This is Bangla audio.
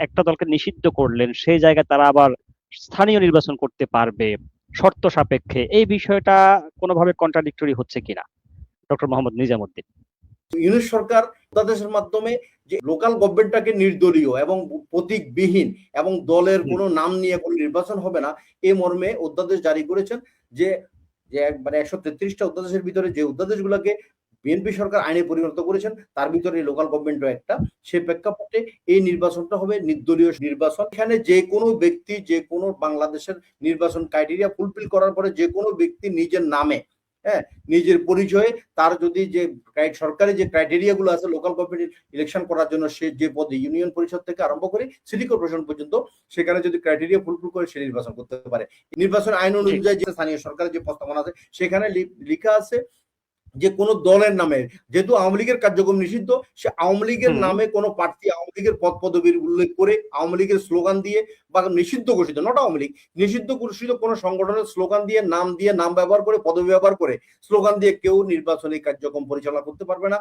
একটা দলকে নিষিদ্ধ করলেন, সেই জায়গায় তারা আবার স্থানীয় নির্বাচন করতে পারবে শর্ত সাপেক্ষে, এই বিষয়টা কোনোভাবে কন্ট্রাডিক্টরি হচ্ছে কিনা ডক্টর মোহাম্মদ নিজামুদ্দিন? ইউনিট সরকার অধ্যাদেশের মাধ্যমে যে লোকাল গভর্নমেন্টটাকে নির্দলীয় এবং প্রতীকবিহীন এবং দলের কোনো নাম নিয়ে কোনো নির্বাচন হবে না এই মর্মে অধ্যাদেশ জারি করেছেন। যে যে মানে 133টা অধ্যাদেশের ভিতরে যে অধ্যাদেশগুলোকে বিএনপি সরকার আইনে পরিণত করেছেন তার ভিতরে লোকাল গভর্নমেন্টও একটা। সেই প্রেক্ষাপটে এই নির্বাচনটা হবে নির্দলীয় নির্বাচন। এখানে যে কোনো ব্যক্তি, যে কোনো বাংলাদেশের নির্বাচন ক্রাইটেরিয়া ফুলফিল করার পরে যে কোনো ব্যক্তি নিজের নামে, হ্যাঁ, নিজের পরিচয়ে তার যদি যে সরকারি যে ক্রাইটেরিয়া গুলো আছে লোকাল গভর্নমেন্ট ইলেকশন করার জন্য, সে যে পদে ইউনিয়ন পরিষদ থেকে আরম্ভ করে সিটি কর্পোরেশন পর্যন্ত সেখানে যদি ক্রাইটেরিয়া ফুলফিল করে সে নির্বাচন করতে পারে। নির্বাচন আইন অনুযায়ী যে স্থানীয় সরকারের যে প্রস্তাবনা আছে সেখানে লেখা আছে যে কোনো দলের নামে, যেহেতু আওয়ামী লীগের কার্যক্রম নিষিদ্ধ, সে আওয়ামী লীগের নামে কোনো প্রার্থী আওয়ামী লীগের পদ পদবীর উল্লেখ করে আওয়ামী লীগের স্লোগান দিয়ে বা নিষিদ্ধ ঘোষিত, নট আওয়ামী লীগ, নিষিদ্ধ ঘোষিত কোনো সংগঠনের স্লোগান দিয়ে নাম ব্যবহার করে, পদবী ব্যবহার করে স্লোগান দিয়ে কেউ নির্বাচনী কার্যক্রম পরিচালনা করতে পারবে না।